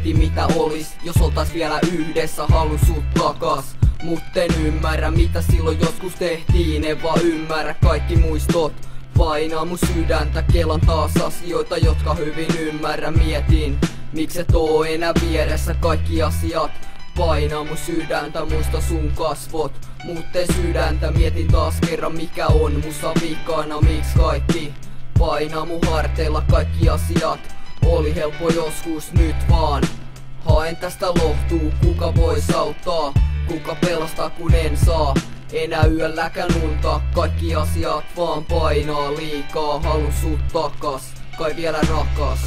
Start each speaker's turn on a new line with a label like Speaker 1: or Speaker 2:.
Speaker 1: Mieti mitä olis, jos oltais vielä yhdessä, halun sut takas. Mut en ymmärrä mitä silloin joskus tehtiin, en vaan ymmärrä kaikki muistot. Painaa mun sydäntä, kelan taas asioita, jotka hyvin ymmärrä. Mietin, mikset oo enää vieressä, kaikki asiat painaa mun sydäntä, muista sun kasvot. Muuten sydäntä, mietin taas kerran mikä on musta vikana. Miksi kaikki painaa mun harteilla, kaikki asiat oli helppo joskus, nyt vaan haen tästä lohtuu, kuka vois auttaa, kuka pelastaa kun en saa enää yölläkään unta. Kaikki asiat vaan painaa liikaa, halun sut takas, kai vielä rakas.